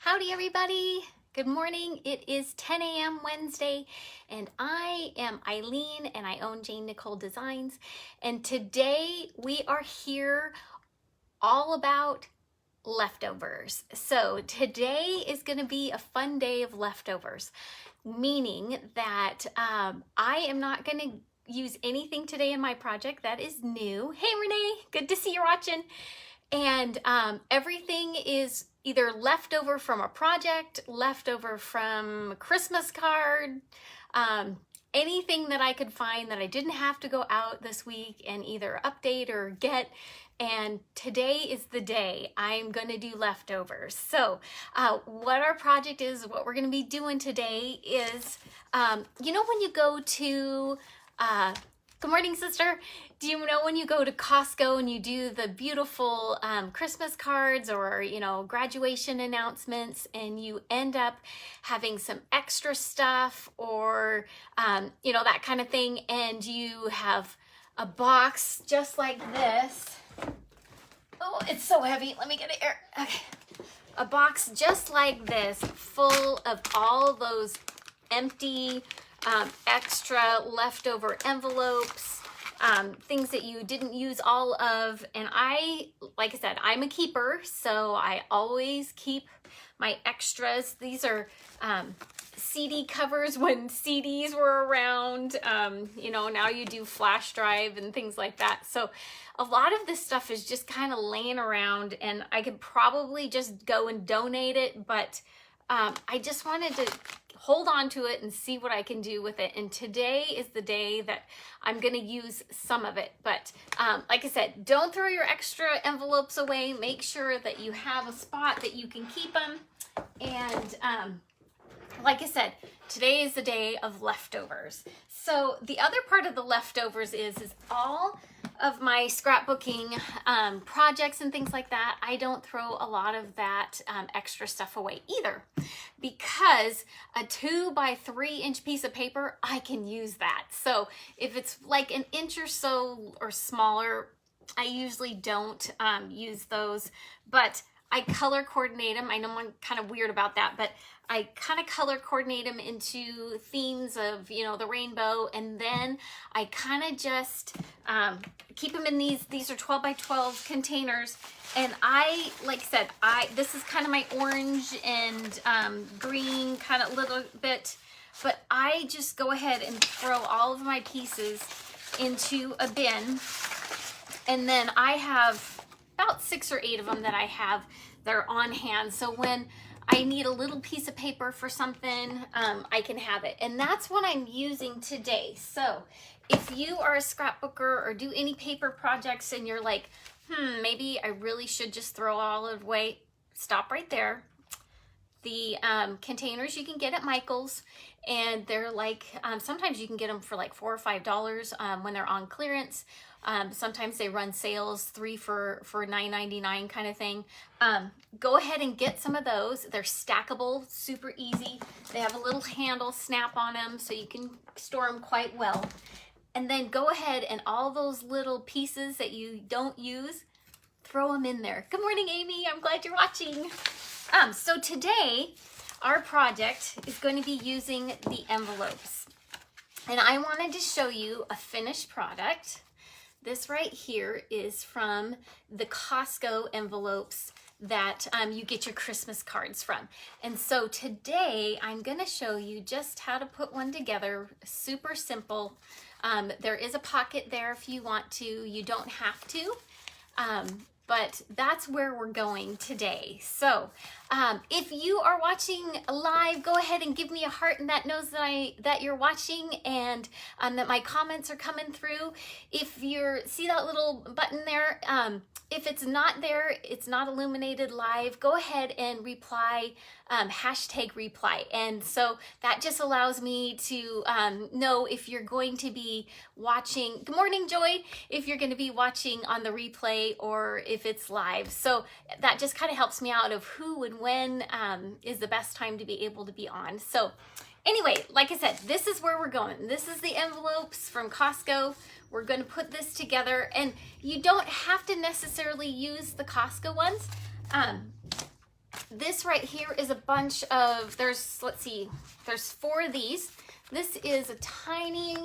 Howdy everybody! Good morning. It is 10 a.m. Wednesday and I am Eileen and I own Jane Nicole Designs, and today we are here all about leftovers. So today is going to be a fun day of leftovers, meaning that I am not going to use anything today in my project. That is new. Hey Renee, good to see you watching. And everything is either leftover from a project, leftover from a Christmas card, anything that I could find that I didn't have to go out this week and either update or get. And today is the day I'm going to do leftovers. So what our project is, what we're going to be doing today is, you know, when you go to good morning, sister. Do you know when you go to Costco and you do the beautiful Christmas cards or, you know, graduation announcements, and you end up having some extra stuff or, you know, that kind of thing, and you have a box just like this. Oh, it's so heavy. Let me get it here. Okay. A box just like this, full of all those empty extra leftover envelopes, things that you didn't use all of. And like I said, I'm a keeper, so I always keep my extras. These are CD covers when CDs were around. You know, now you do flash drive and things like that. So a lot of this stuff is just kind of laying around, and I could probably just go and donate it, but I just wanted to hold on to it and see what I can do with it. And today is the day that I'm going to use some of it. But like I said, don't throw your extra envelopes away. Make sure that you have a spot that you can keep them. And like I said, today is the day of leftovers. So the other part of the leftovers is all of my scrapbooking projects and things like that. I don't throw a lot of that extra stuff away either, because a 2 by 3 inch piece of paper, I can use that. So if it's like an inch or so or smaller, I usually don't use those, but I color coordinate them. I know I'm kind of weird about that, but I kind of color coordinate them into themes of, you know, the rainbow, and then I kind of just keep them in these are 12 by 12 containers. And I, like I said, this is kind of my orange and green kind of little bit, but I just go ahead and throw all of my pieces into a bin, and then I have about 6 or 8 of them that they're on hand. So when I need a little piece of paper for something, I can have it. And that's what I'm using today. So if you are a scrapbooker or do any paper projects and you're like, maybe I really should just throw all of it away, stop right there. The containers you can get at Michael's, and they're like, sometimes you can get them for like $4 or $5 when they're on clearance. Sometimes they run sales, 3 for $9.99 kind of thing. Go ahead and get some of those. They're stackable, super easy. They have a little handle snap on them, so you can store them quite well. And then go ahead and all those little pieces that you don't use, throw them in there. Good morning, Amy. I'm glad you're watching. So today, our project is going to be using the envelopes. And I wanted to show you a finished product. This right here is from the Costco envelopes that you get your Christmas cards from. And so today I'm going to show you just how to put one together. Super simple. There is a pocket there if you want to. You don't have to. But that's where we're going today. So if you are watching live, go ahead and give me a heart, and that knows that you're watching, and that my comments are coming through. If you see that little button there, if it's not there, it's not illuminated live, go ahead and reply, hashtag reply. And so that just allows me to know if you're going to be watching. Good morning, Joy. If you're going to be watching on the replay or if it's live. So that just kind of helps me out of who and when is the best time to be able to be on. So anyway, like I said, this is where we're going. This is the envelopes from Costco. We're going to put this together, and you don't have to necessarily use the Costco ones. this right here is a bunch of, let's see, there's 4 of these. This is a tiny,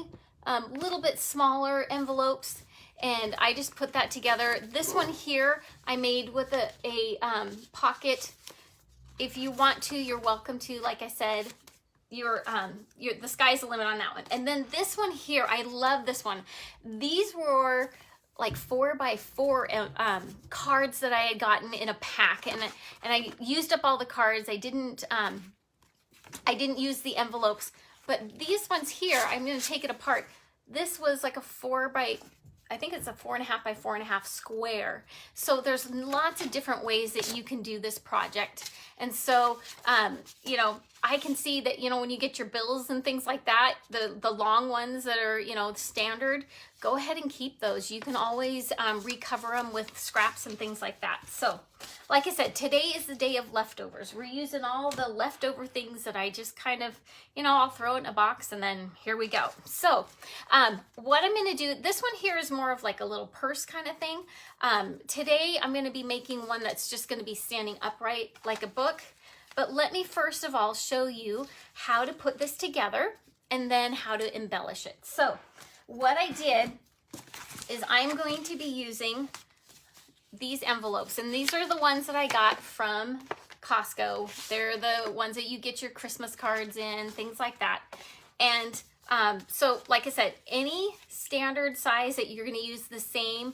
little bit smaller envelopes, and I just put that together. This one here I made with a pocket. If you want to, you're welcome to. Like I said, the sky's the limit on that one. And then this one here, I love this one. These were like 4x4 cards that I had gotten in a pack, and I used up all the cards. I didn't use the envelopes, but these ones here, I'm going to take it apart. This was like a 4 by, I think it's a 4.5 by 4.5 square. So there's lots of different ways that you can do this project. And so, you know, I can see that, you know, when you get your bills and things like that, the long ones that are, you know, standard, go ahead and keep those. You can always recover them with scraps and things like that. So, like I said, today is the day of leftovers. We're using all the leftover things that I just kind of, you know, I'll throw it in a box and then here we go. So, what I'm going to do, this one here is more of like a little purse kind of thing. Today, I'm going to be making one that's just going to be standing upright like a book. But let me first of all show you how to put this together and then how to embellish it. So what I did is I'm going to be using these envelopes, and these are the ones that I got from Costco. They're the ones that you get your Christmas cards in, things like that. And so like I said, any standard size that you're going to use the same,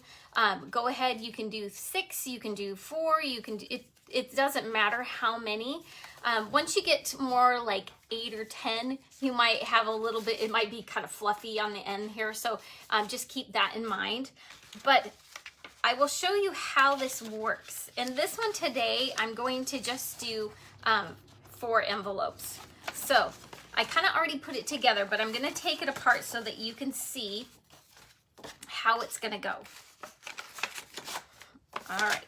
go ahead. You can do 6, you can do 4, you can do it. It doesn't matter how many. Once you get more like 8 or 10, you might have a little bit, it might be kind of fluffy on the end here. So just keep that in mind. But I will show you how this works. And this one today, I'm going to just do 4 envelopes. So I kind of already put it together, but I'm going to take it apart so that you can see how it's going to go. All right.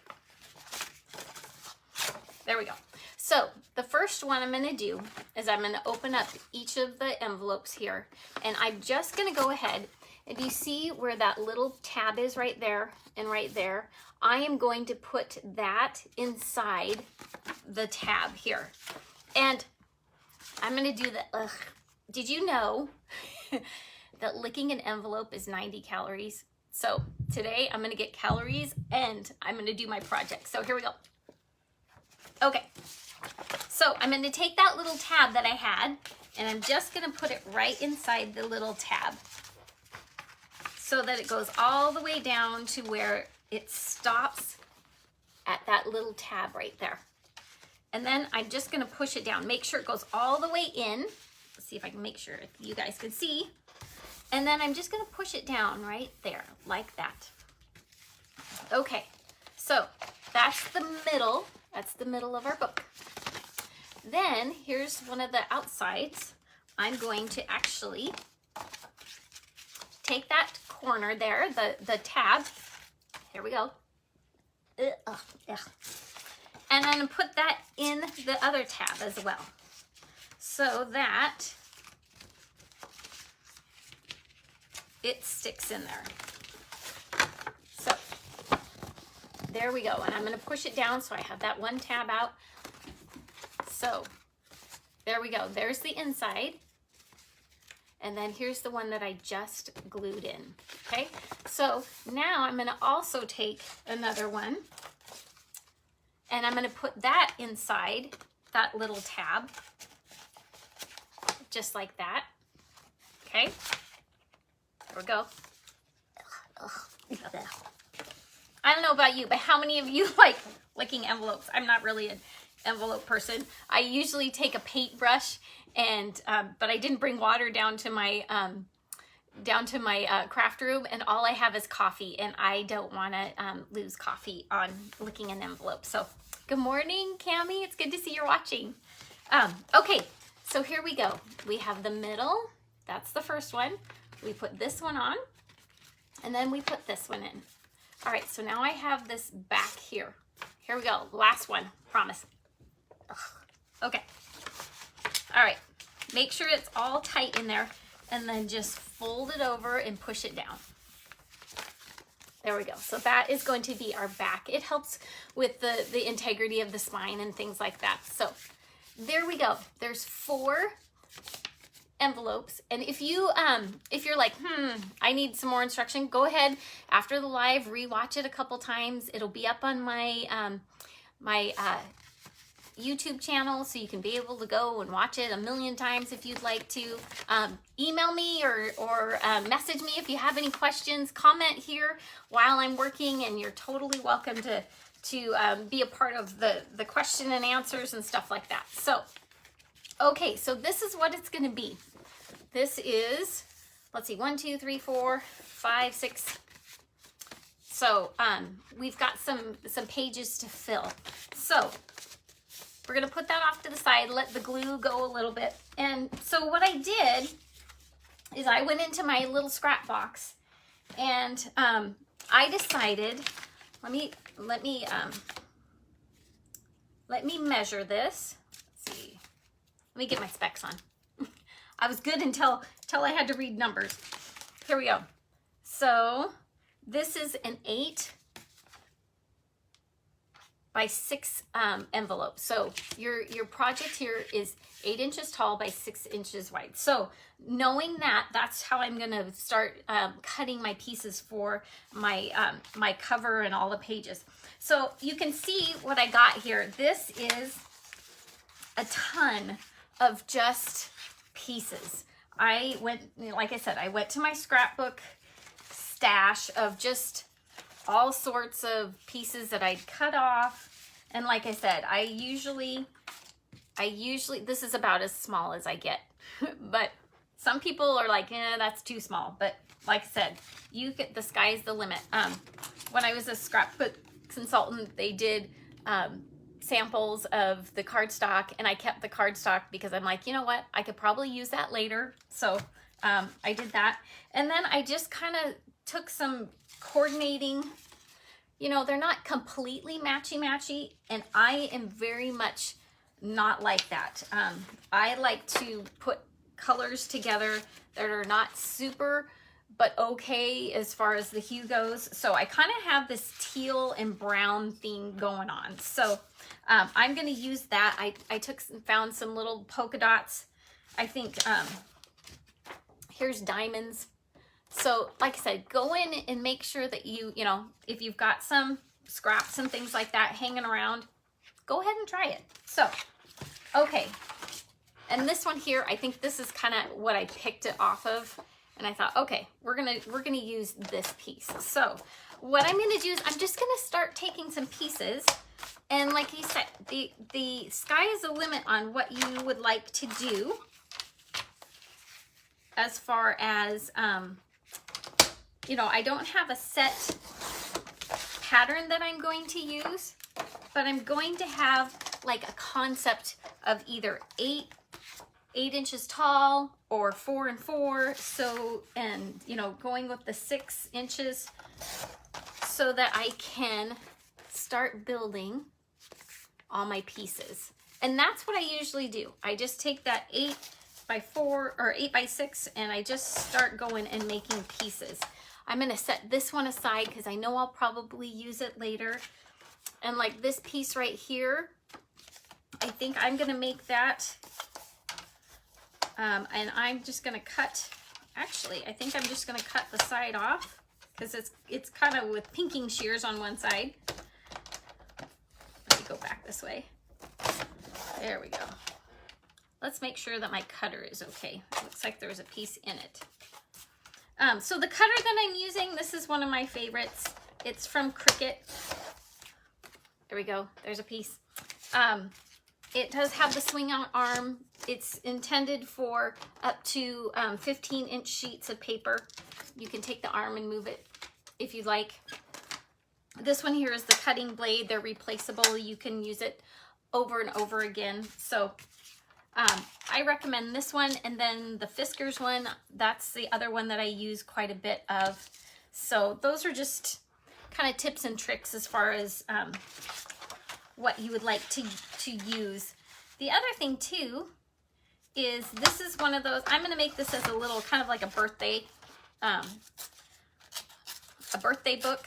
There we go. So the first one I'm going to do is I'm going to open up each of the envelopes here, and I'm just going to go ahead, and you see where that little tab is right there and right there. I am going to put that inside the tab here, and I'm going to do the, did you know that licking an envelope is 90 calories? So today I'm going to get calories and I'm going to do my project. So here we go. Okay, so I'm going to take that little tab that I had, and I'm just going to put it right inside the little tab so that it goes all the way down to where it stops at that little tab right there. And then I'm just going to push it down. Make sure it goes all the way in. Let's see if I can make sure you guys can see. And then I'm just going to push it down right there like that. Okay, so that's the middle. That's the middle of our book. Then here's one of the outsides. I'm going to actually take that corner there, the tab. Here we go. And then put that in the other tab as well, so that it sticks in there. So there we go. And I'm going to push it down so I have that one tab out. So there we go. There's the inside. And then here's the one that I just glued in. Okay. So now I'm going to also take another one, and I'm going to put that inside that little tab, just like that. Okay. There we go. I don't know about you, but how many of you like licking envelopes? I'm not really an envelope person. I usually take a paintbrush, and but I didn't bring water down to my craft room, and all I have is coffee, and I don't want to lose coffee on licking an envelope. So good morning, Cammie. It's good to see you're watching. Okay, so here we go. We have the middle. That's the first one. We put this one on, and then we put this one in. All right, so now I have this back here. Here we go. Last one, promise. Okay. All right. Make sure it's all tight in there, and then just fold it over and push it down. There we go. So that is going to be our back. It helps with the integrity of the spine and things like that. So there we go. There's 4 envelopes. And if you're like, I need some more instruction, go ahead after the live, rewatch it a couple times. It'll be up on my YouTube channel, so you can be able to go and watch it a million times if you'd like to. Email me or message me if you have any questions. Comment here while I'm working, and you're totally welcome to be a part of the question and answers and stuff like that. So, okay, so this is what it's going to be. This is, let's see, 1, 2, 3, 4, 5, 6. So we've got some pages to fill. So we're going to put that off to the side, let the glue go a little bit. And so what I did is I went into my little scrap box, and I decided, let me measure this. Let's see. Let me get my specs on. I was good until I had to read numbers. Here we go. So this is an 8 by 6 envelope. So your project here is 8 inches tall by 6 inches wide. So knowing that, that's how I'm going to start cutting my pieces for my my cover and all the pages. So you can see what I got here. This is a ton of just pieces. I went, like I said, I went to my scrapbook stash of just all sorts of pieces that I'd cut off. And like I said, I usually, this is about as small as I get, but some people are like, that's too small. But like I said, the sky's the limit. When I was a scrapbook consultant, they did samples of the cardstock, and I kept the cardstock because I'm like, you know what, I could probably use that later. So I did that. And then I just kind of took some coordinating, you know, they're not completely matchy-matchy, and I am very much not like that. I like to put colors together that are not super, but okay as far as the hue goes. So I kind of have this teal and brown theme going on. So I'm going to use that. I found some little polka dots. I think here's diamonds. So like I said, go in and make sure that you know, if you've got some scraps and things like that hanging around, go ahead and try it. So, okay. And this one here, I think this is kind of what I picked it off of. And I thought, okay, we're gonna use this piece. So what I'm gonna do is I'm just gonna start taking some pieces. And like he said, the sky is the limit on what you would like to do as far as, you know, I don't have a set pattern that I'm going to use, but I'm going to have like a concept of either 8 inches tall or 4 and 4. So, and you know, going with the 6 inches so that I can start building all my pieces. And that's what I usually do. I just take that 8 by 4 or 8 by 6 and I just start going and making pieces. I'm going to set this one aside because I know I'll probably use it later. And like this piece right here, I think I'm going to make that. And I'm just going to cut, actually, I think I'm just going to cut the side off because it's kind of with pinking shears on one side. Let me go back this way. There we go. Let's make sure that my cutter is okay. It looks like there's a piece in it. So the cutter that I'm using, this is one of my favorites. It's from Cricut. There we go. There's a piece. It does have the swing out arm. It's intended for up to 15-inch sheets of paper. You can take the arm and move it if you'd like. This one here is the cutting blade. They're replaceable. You can use it over and over again. So I recommend this one, and then the Fiskars one, that's the other one that I use quite a bit of. So those are just kind of tips and tricks as far as what you would like to use. The other thing too is this is one of those, I'm going to make this as a little kind of like a birthday a birthday book.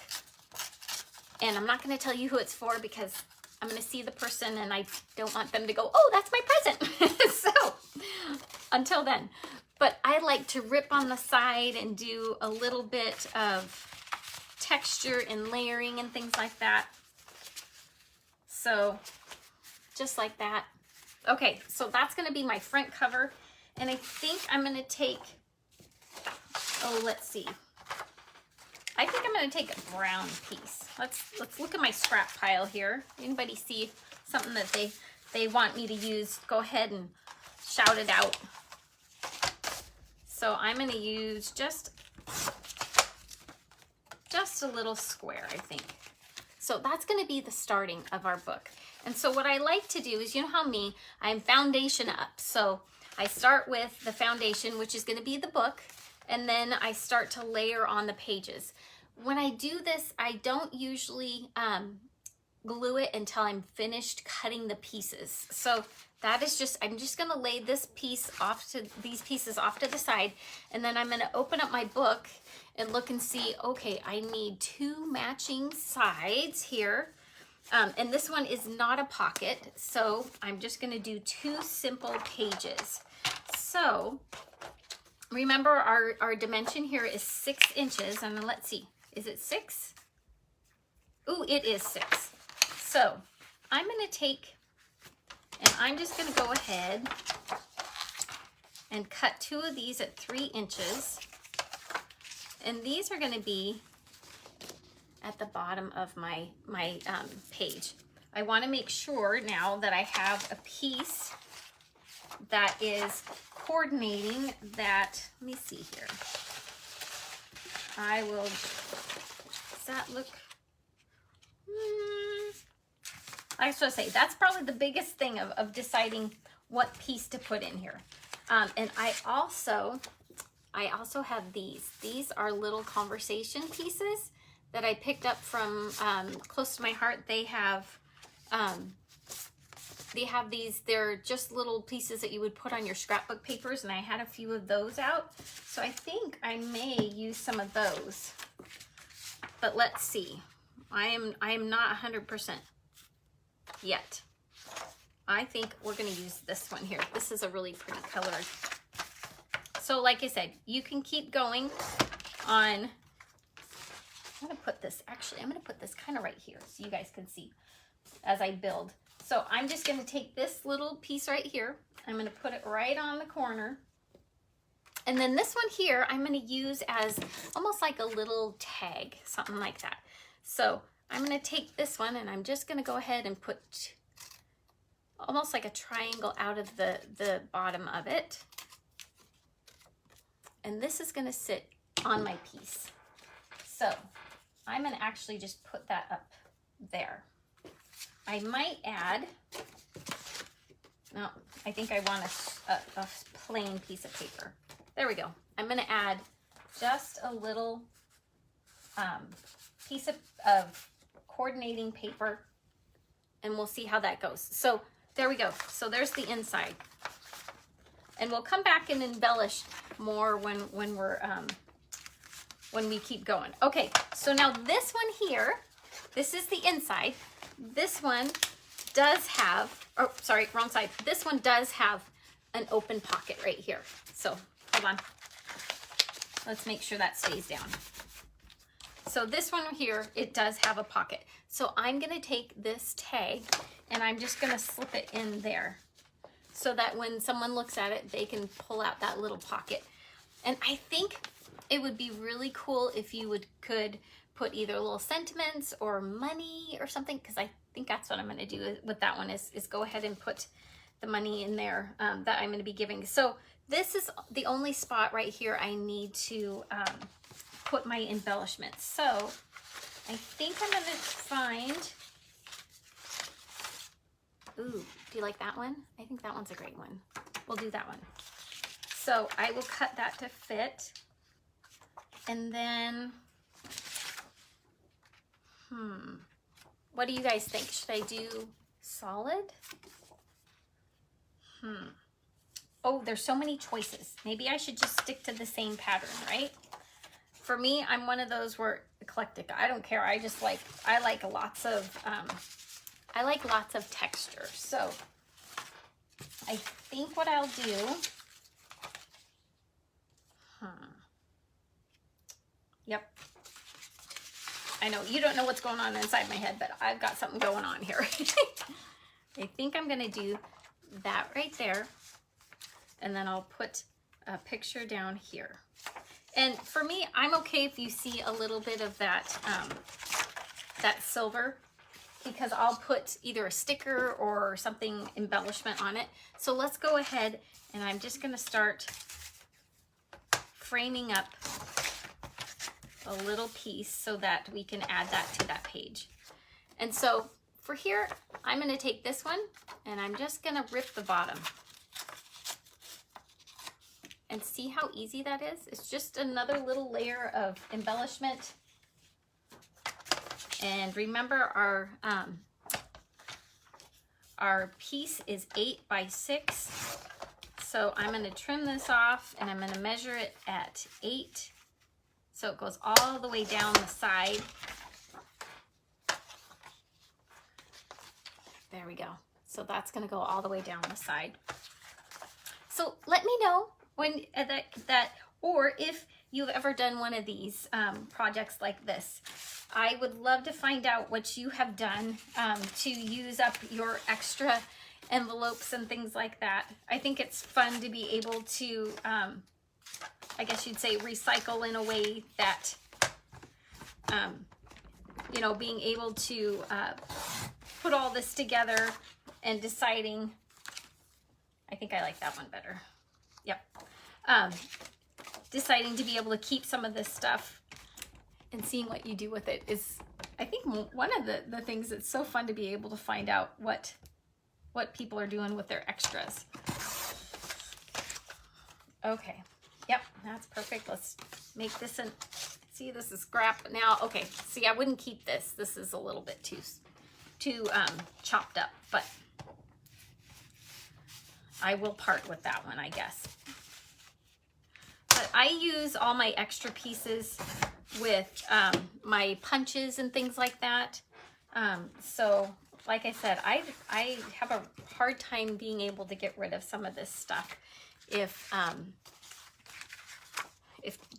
And I'm not going to tell you who it's for because I'm going to see the person and I don't want them to go, oh, that's my present. So until then. But I like to rip on the side and do a little bit of texture and layering and things like that. So just like that. Okay, so that's going to be my front cover. And I think I'm going to take, oh, let's see. I think I'm going to take a brown piece. Let's look at my scrap pile here. Anybody see something that they want me to use? Go ahead and shout it out. So I'm going to use just a little square, I think. So that's going to be the starting of our book. And so what I like to do is, you know how me, I'm foundation up. So I start with the foundation, which is going to be the book, and then I start to layer on the pages. When I do this, I don't usually glue it until I'm finished cutting the pieces. So that is just, I'm just going to lay this piece off to, these pieces off to the side, and then I'm going to open up my book and look and see, okay, I need 2 matching sides here. And this one is not a pocket, so I'm just going to do 2 simple pages. So remember our dimension here is 6 inches, and let's see, is it 6? Ooh, it is 6. So I'm going to take, and I'm just going to go ahead and cut 2 of these at 3 inches. And these are going to be at the bottom of my page. I want to make sure now that I have a piece that is coordinating that. Let me see here. I will, does that look, I was going to say, that's probably the biggest thing of deciding what piece to put in here. And I also have these. These are little conversation pieces that I picked up from Close to My Heart. They have these, they're just little pieces that you would put on your scrapbook papers, and I had a few of those out. So I think I may use some of those. But let's see. I am not 100% yet. I think we're going to use this one here. This is a really pretty color. So like I said, you can keep going on. I'm going to put this, actually, I'm going to put this kind of right here so you guys can see as I build. So I'm just going to take this little piece right here. I'm going to put it right on the corner. And then this one here, I'm going to use as almost like a little tag, something like that. So I'm going to take this one and I'm just going to go ahead and put almost like a triangle out of the bottom of it. And this is going to sit on my piece. So I'm going to actually just put that up there. I might add, no, I think I want a plain piece of paper. There we go. I'm going to add just a little piece of coordinating paper, and we'll see how that goes. So there we go. So there's the inside. And we'll come back and embellish more when we keep going. Okay, so now this one here, this is the inside. This one does have, oh, sorry, wrong side. This one does have an open pocket right here. So hold on. Let's make sure that stays down. So this one here, it does have a pocket. So I'm going to take this tag and I'm just going to slip it in there so that when someone looks at it, they can pull out that little pocket. And I think it would be really cool if you could put either little sentiments or money or something, because I think that's what I'm going to do with that one is go ahead and put the money in there that I'm going to be giving. So this is the only spot right here I need to put my embellishments. So I think I'm going to find, ooh, do you like that one? I think that one's a great one. We'll do that one. So I will cut that to fit. And then, what do you guys think? Should I do solid? Oh, there's so many choices. Maybe I should just stick to the same pattern, right? for me, I'm one of those where eclectic. I don't care. I like lots of texture. So I think what I'll do, yep. I know you don't know what's going on inside my head, but I've got something going on here. I think I'm gonna do that right there, and then I'll put a picture down here. And for me, I'm okay if you see a little bit of that, that silver, because I'll put either a sticker or something embellishment on it. So let's go ahead, and I'm just gonna start framing up a little piece so that we can add that to that page. And so for here, I'm gonna take this one and I'm just gonna rip the bottom. And see how easy that is? It's just another little layer of embellishment. And remember our piece is 8 by 6. So I'm gonna trim this off and I'm gonna measure it at 8. So it goes all the way down the side. There we go. So that's gonna go all the way down the side. So let me know when or if you've ever done one of these projects like this. I would love to find out what you have done to use up your extra envelopes and things like that. I think it's fun to be able to, I guess you'd say, recycle in a way that, you know, being able to put all this together and deciding, I think I like that one better. Yep. Deciding to be able to keep some of this stuff and seeing what you do with it is, I think, one of the things that's so fun to be able to find out what people are doing with their extras. Okay. Yep, that's perfect. Let's make this and see, this is scrap now. Okay, see, I wouldn't keep this. This is a little bit too chopped up, but I will part with that one, I guess. But I use all my extra pieces with my punches and things like that. So like I said, I have a hard time being able to get rid of some of this stuff. If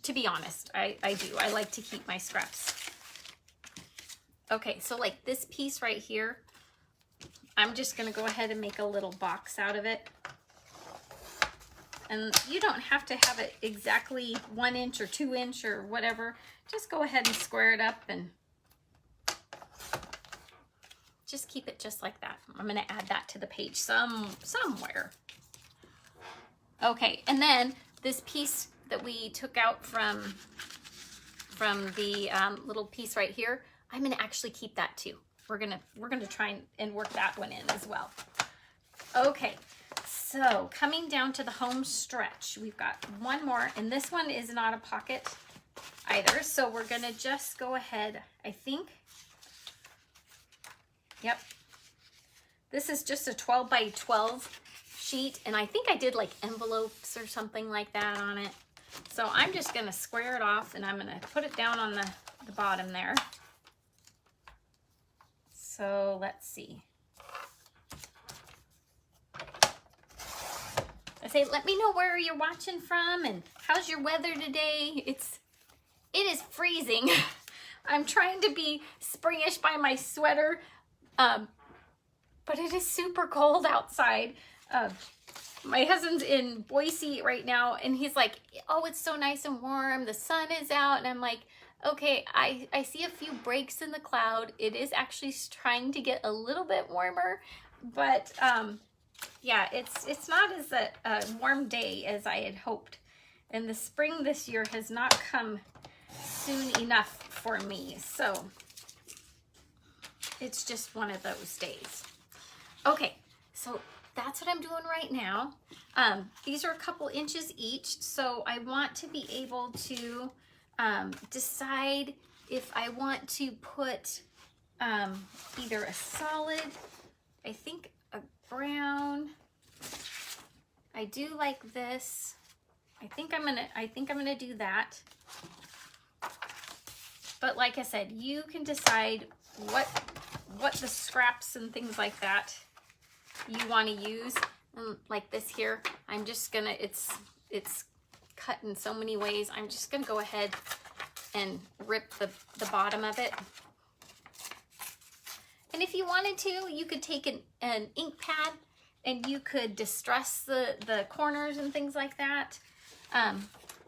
to be honest, I do. I like to keep my scraps. Okay, so like this piece right here, I'm just gonna go ahead and make a little box out of it. And you don't have to have it exactly 1 inch or 2 inch or whatever. Just go ahead and square it up and just keep it just like that. I'm gonna add that to the page somewhere. Okay, and then this piece that we took out from the little piece right here, I'm gonna actually keep that too. We're gonna try and work that one in as well. Okay. So coming down to the home stretch, we've got one more, and this one is not a pocket either. So we're gonna just go ahead, I think. Yep. This is just a 12 by 12 sheet, and I think I did like envelopes or something like that on it. So I'm just gonna square it off and I'm gonna put it down on the bottom there. So let's see. I say, let me know where you're watching from and how's your weather today. It is freezing. I'm trying to be springish by my sweater, but it is super cold outside. My husband's in Boise right now, and he's like, oh, it's so nice and warm. The sun is out. And I'm like, okay, I see a few breaks in the cloud. It is actually trying to get a little bit warmer, but yeah, it's not as a warm day as I had hoped. And the spring this year has not come soon enough for me. So it's just one of those days. Okay, so that's what I'm doing right now. These are a couple inches each. So I want to be able to decide if I want to put either a solid, I think a brown. I do like this. I think I'm gonna do that. But like I said, you can decide what the scraps and things like that you want to use. Like this here, I'm just gonna, it's cut in so many ways. I'm just gonna go ahead and rip the bottom of it. And if you wanted to, you could take an ink pad and you could distress the corners and things like that.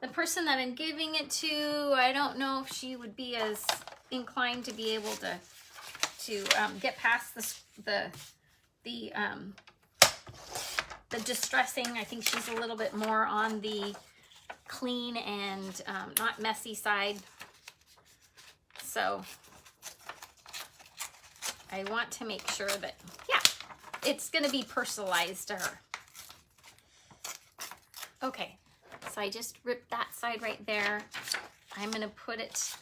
The person that I'm giving it to, I don't know if she would be as inclined to be able to get past the distressing. I think she's a little bit more on the clean and not messy side. So I want to make sure that, yeah, it's going to be personalized to her. Okay, so I just ripped that side right there. I'm going to put it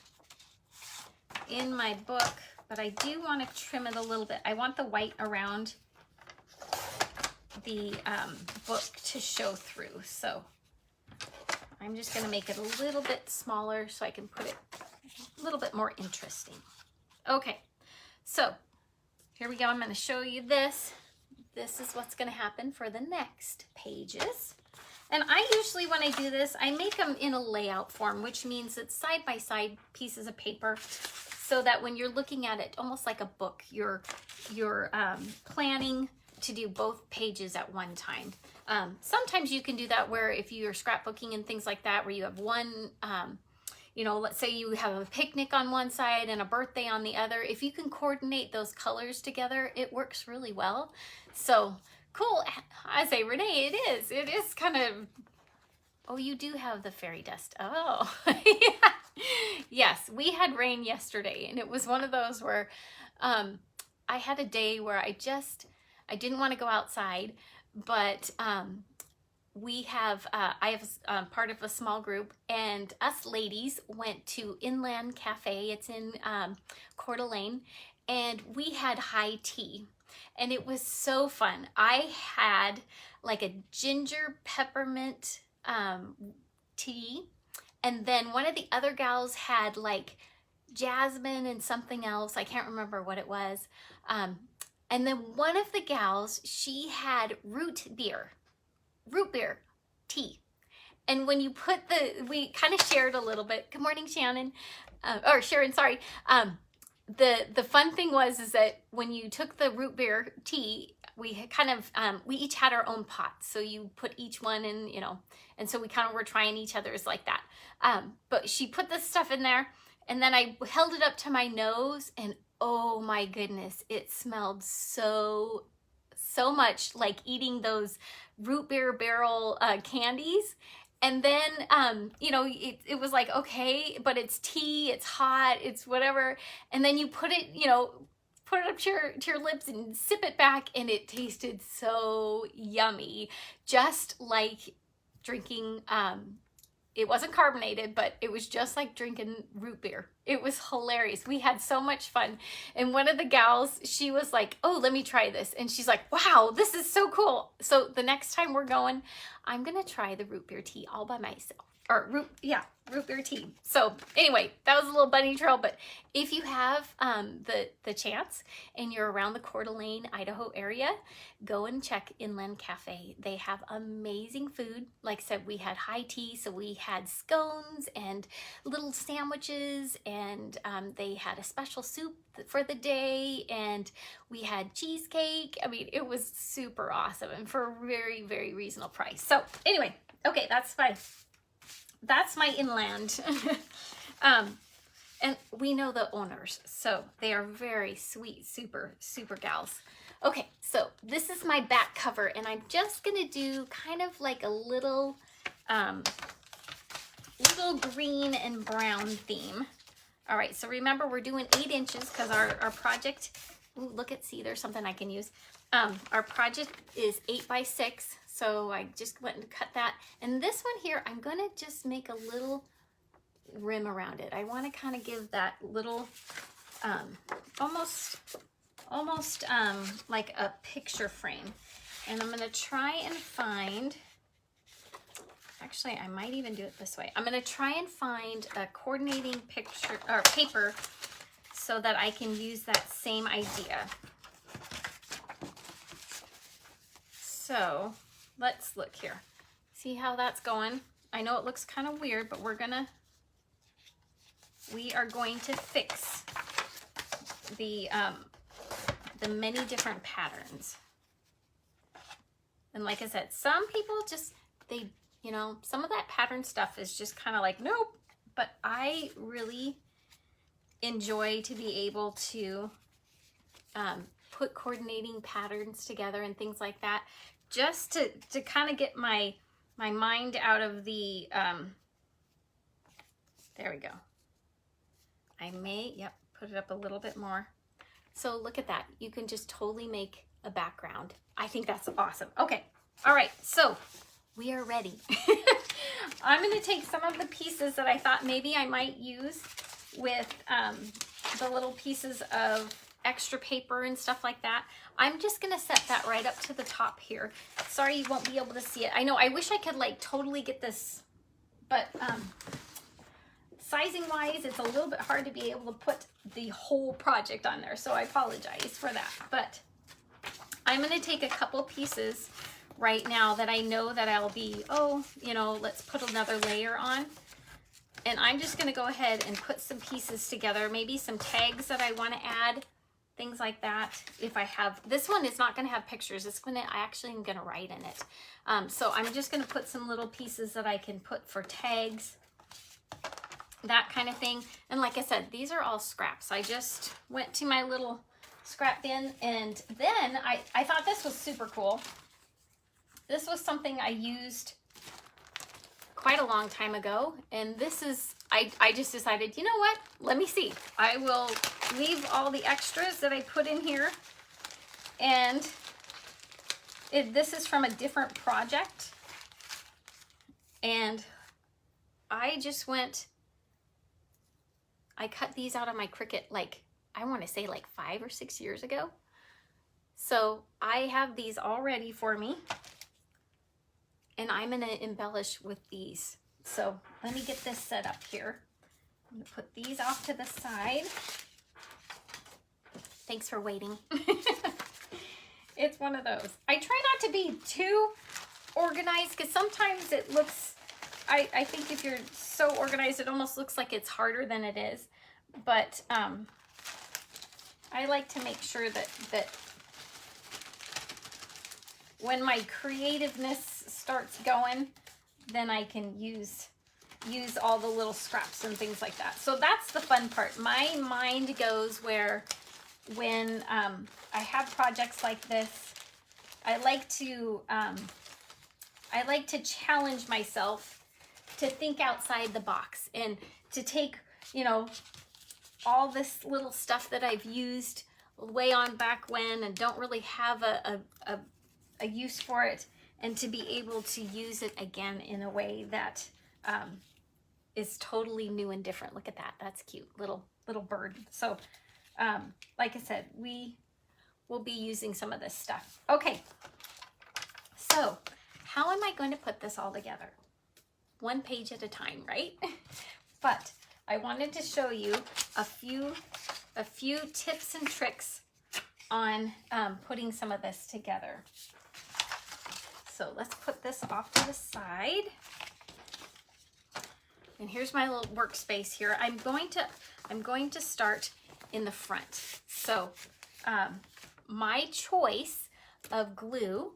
in my book, but I do want to trim it a little bit. I want the white around the book to show through. So I'm just going to make it a little bit smaller so I can put it a little bit more interesting. Okay, so here we go. I'm going to show you this. This is what's going to happen for the next pages. And I usually, when I do this, I make them in a layout form, which means it's side-by-side pieces of paper, so that when you're looking at it, almost like a book, you're planning to do both pages at one time. Sometimes you can do that where if you're scrapbooking and things like that, where you have one, you know, let's say you have a picnic on one side and a birthday on the other. If you can coordinate those colors together, it works really well. So cool. I say, Renee, it is kind of, oh, you do have the fairy dust. Oh, yeah. Yes, we had rain yesterday, and it was one of those where I had a day where I didn't want to go outside, but we have, I have part of a small group, and us ladies went to Inland Cafe. It's in Coeur d'Alene, and we had high tea, and it was so fun. I had like a ginger peppermint tea, and then one of the other gals had like jasmine and something else. I can't remember what it was. And then one of the gals, she had root beer tea. And when you put we kind of shared a little bit. Good morning, Shannon. Or Sharon, sorry. The fun thing was that when you took the root beer tea, we kind of, we each had our own pots. So you put each one in, you know, and so we kind of were trying each other's like that. But she put this stuff in there, and then I held it up to my nose, and oh my goodness, it smelled so much like eating those root beer barrel candies. And then, you know, it was like, okay, but it's tea, it's hot, it's whatever. And then you put it, you know, put it up to your lips and sip it back, and it tasted so yummy. Just like drinking, it wasn't carbonated, but it was just like drinking root beer. It was hilarious. We had so much fun. And one of the gals, she was like, oh, let me try this. And she's like, wow, this is so cool. So the next time we're going, I'm going to try the root beer tea all by myself. Or root beer tea. So anyway, that was a little bunny trail. But if you have the chance and you're around the Coeur d'Alene, Idaho area, go and check Inland Cafe. They have amazing food. Like I said, we had high tea, so we had scones and little sandwiches, and they had a special soup for the day, and we had cheesecake. I mean, it was super awesome, and for a very, very reasonable price. So anyway, okay, that's my Inland. And we know the owners, so they are very sweet, super, super gals. Okay, so this is my back cover, and I'm just gonna do kind of like a little green and brown theme. All right, so remember we're doing 8 inches because our project, ooh, look at, see, there's something I can use. Our project is 8 by 6. So I just went and cut that. And this one here, I'm gonna just make a little rim around it. I wanna kind of give that little, almost like a picture frame. And I'm gonna try and find Actually, I might even do it this way. I'm going to try and find a coordinating picture or paper so that I can use that same idea. So let's look here. See how that's going? I know it looks kind of weird, but we are going to fix the many different patterns. And like I said, some people just, you know, some of that pattern stuff is just kind of like, nope. But I really enjoy to be able to put coordinating patterns together and things like that, just to kind of get my mind out of the, there we go. I may, yep, put it up a little bit more. So look at that. You can just totally make a background. I think that's awesome. Okay. All right. So we are ready. I'm going to take some of the pieces that I thought maybe I might use with the little pieces of extra paper and stuff like that. I'm just going to set that right up to the top here. Sorry, you won't be able to see it. I know, I wish I could like totally get this, but sizing wise, it's a little bit hard to be able to put the whole project on there. So I apologize for that, but I'm going to take a couple pieces right now that I know that I'll be, oh, you know, let's put another layer on. And I'm just going to go ahead and put some pieces together, maybe some tags that I want to add, things like that. If I have, this one is not going to have pictures. It's going to, I actually am going to write in it. So I'm just going to put some little pieces that I can put for tags, that kind of thing. And like I said, these are all scraps. I just went to my little scrap bin, and then I thought this was super cool. This was something I used quite a long time ago, and this is, I just decided, you know what, let me see. I will leave all the extras that I put in here, and this is from a different project, and I just went, I cut these out of my Cricut, like, I want to say like 5 or 6 years ago. So I have these all ready for me, and I'm going to embellish with these. So let me get this set up here. I'm going to put these off to the side. Thanks for waiting. It's one of those. I try not to be too organized, because sometimes it looks, I think if you're so organized, it almost looks like it's harder than it is. But I like to make sure that when my creativeness starts going, then I can use all the little scraps and things like that. So that's the fun part. My mind goes where, when I have projects like this, I like to challenge myself to think outside the box, and to take, you know, all this little stuff that I've used way on back when and don't really have a use for it, and to be able to use it again in a way that is totally new and different. Look at that. That's cute. Little bird. So like I said, we will be using some of this stuff. Okay. So how am I going to put this all together? One page at a time, right? But I wanted to show you a few tips and tricks on putting some of this together. So let's put this off to the side. And here's my little workspace here. I'm going to start in the front. So my choice of glue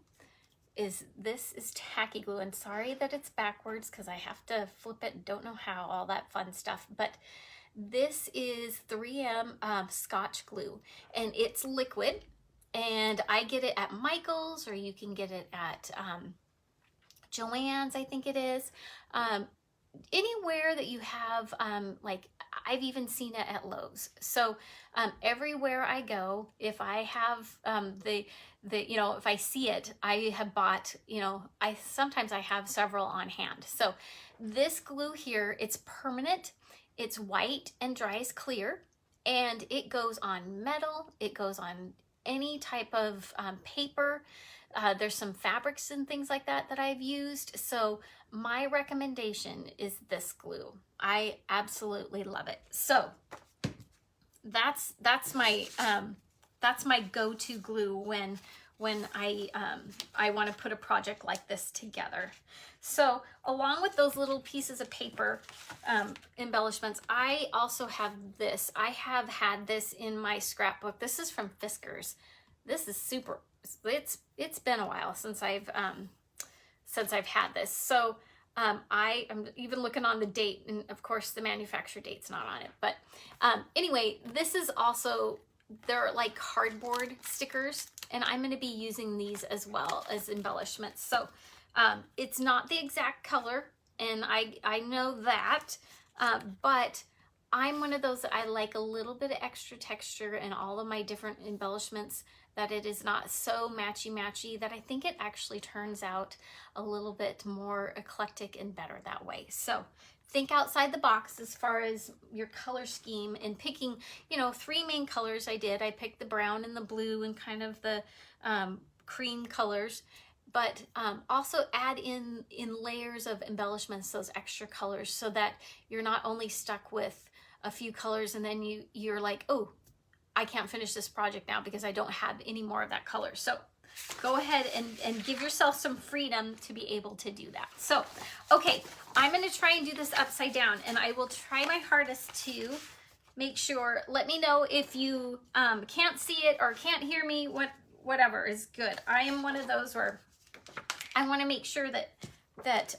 is, this is tacky glue, and sorry that it's backwards because I have to flip it and don't know how, all that fun stuff, but this is 3M Scotch glue, and it's liquid, and I get it at Michael's, or you can get it at Joann's, I think it is. Anywhere that you have, like I've even seen it at Lowe's. So everywhere I go, if I have you know, if I see it, I have bought, you know, sometimes I have several on hand. So this glue here, it's permanent, it's white and dries clear, and it goes on metal, it goes on any type of paper. There's some fabrics and things like that that I've used. So my recommendation is this glue. I absolutely love it. So that's my go-to glue when I want to put a project like this together. So along with those little pieces of paper embellishments, I also have this. I have had this in my scrapbook. This is from Fiskars. This is super. It's been a while since I've had this. So I am even looking on the date, and of course the manufacturer date's not on it. But anyway, this is also, they're like cardboard stickers, and I'm going to be using these as well as embellishments. So it's not the exact color, and I know that, but I'm one of those that I like a little bit of extra texture in all of my different embellishments, that it is not so matchy-matchy, that I think it actually turns out a little bit more eclectic and better that way. So think outside the box as far as your color scheme, and picking, you know, 3 main colors I did. I picked the brown and the blue and kind of the cream colors, but also add in layers of embellishments, those extra colors, so that you're not only stuck with a few colors and then you're like, oh, I can't finish this project now because I don't have any more of that color. So go ahead and give yourself some freedom to be able to do that. So, okay, I'm gonna try and do this upside down, and I will try my hardest to make sure. Let me know if you can't see it or can't hear me, whatever is good. I am one of those where I wanna make sure that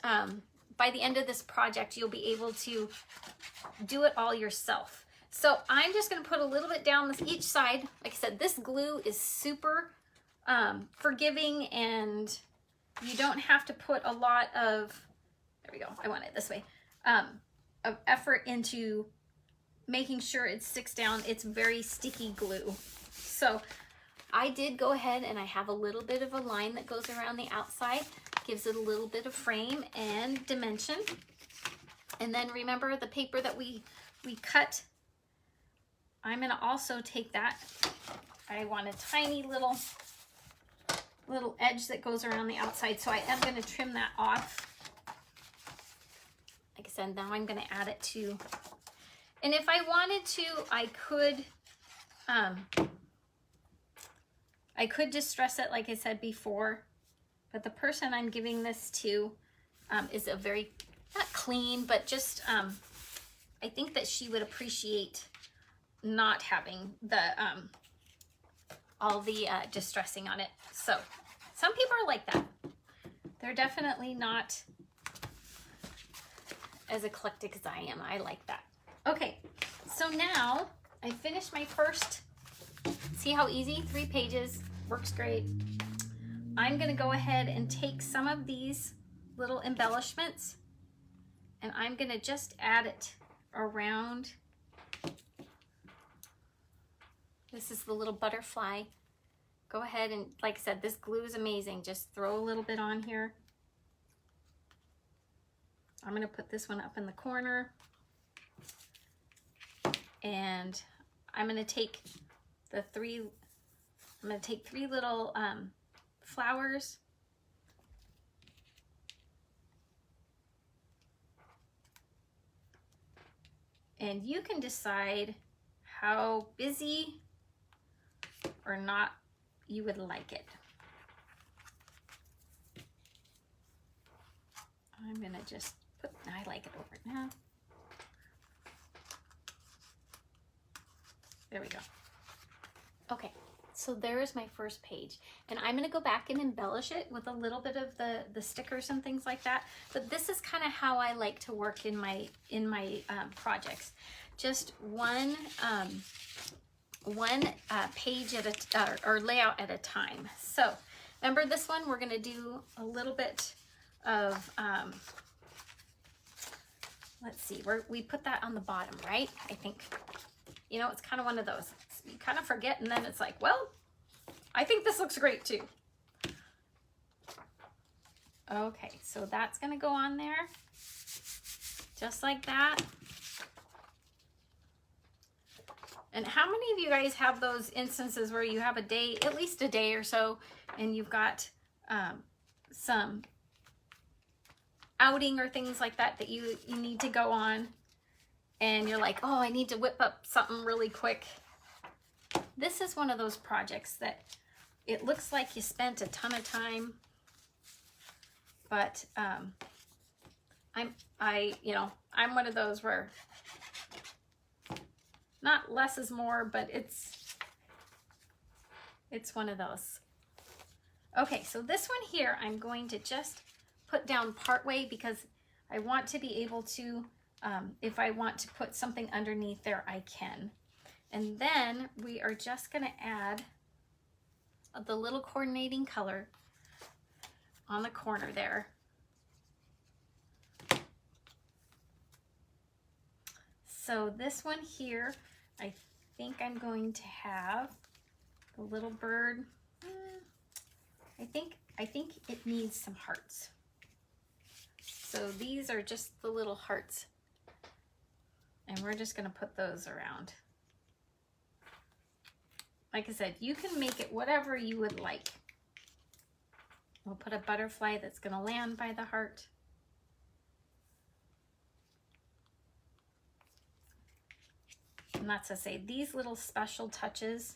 by the end of this project, you'll be able to do it all yourself. So I'm just going to put a little bit down each side. Like I said, this glue is super forgiving, and you don't have to put a lot of, there we go, I want it this way, of effort into making sure it sticks down. It's very sticky glue. So I did go ahead and I have a little bit of a line that goes around the outside, gives it a little bit of frame and dimension. And then remember the paper that we cut. I'm going to also take that. I want a tiny little edge that goes around the outside, so I am going to trim that off. Like I said, now I'm going to add it to, and if I wanted to, I could distress it like I said before, but the person I'm giving this to is a very, not clean, but just, I think that she would appreciate not having the all the distressing on it. So some people are like that. They're definitely not as eclectic as I am. I like that. Okay, so now I finished my first, see how easy, 3 pages, works great. I'm gonna go ahead and take some of these little embellishments, and I'm gonna just add it around. This is the little butterfly. Go ahead and, like I said, this glue is amazing. Just throw a little bit on here. I'm gonna put this one up in the corner. And I'm gonna take the 3 little flowers. And you can decide how busy or not you would like it. I'm gonna just put, I like it over now. There we go. Okay, so there's my first page, and I'm gonna go back and embellish it with a little bit of the stickers and things like that. But this is kind of how I like to work in my projects. Just one page at a or layout at a time. So remember this one, we're gonna do a little bit of let's see, we put that on the bottom, right? I think, you know, it's kind of one of those, you kind of forget, and then it's like, well, I think this looks great too. Okay, so that's gonna go on there just like that. And how many of you guys have those instances where you have a day, at least a day or so, and you've got some outing or things like that that you need to go on, and you're like, oh, I need to whip up something really quick. This is one of those projects that it looks like you spent a ton of time, but I'm one of those where not less is more, but it's one of those. Okay, so this one here, I'm going to just put down part way because I want to be able to, if I want to put something underneath there, I can. And then we are just gonna add the little coordinating color on the corner there. So this one here, I think I'm going to have the little bird. I think it needs some hearts. So these are just the little hearts, and we're just gonna put those around. Like I said, you can make it whatever you would like. We'll put a butterfly that's gonna land by the heart. And that's to say, these little special touches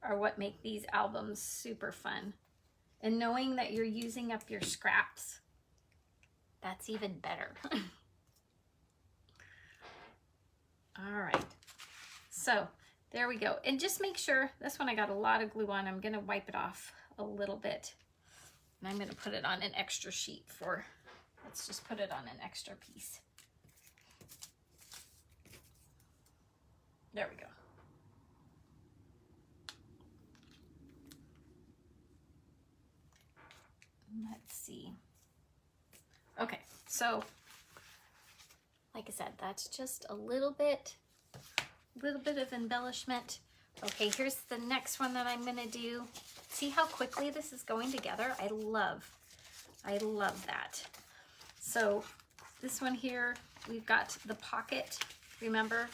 are what make these albums super fun. And knowing that you're using up your scraps, that's even better. All right, so there we go. And just make sure, this one I got a lot of glue on. I'm gonna wipe it off a little bit. And I'm gonna put it on an extra sheet for, let's just put it on an extra piece. There we go. Let's see. Okay, so like I said, that's just a little bit of embellishment. Okay, here's the next one that I'm gonna do. See how quickly this is going together? I love that. So this one here, we've got the pocket, remember?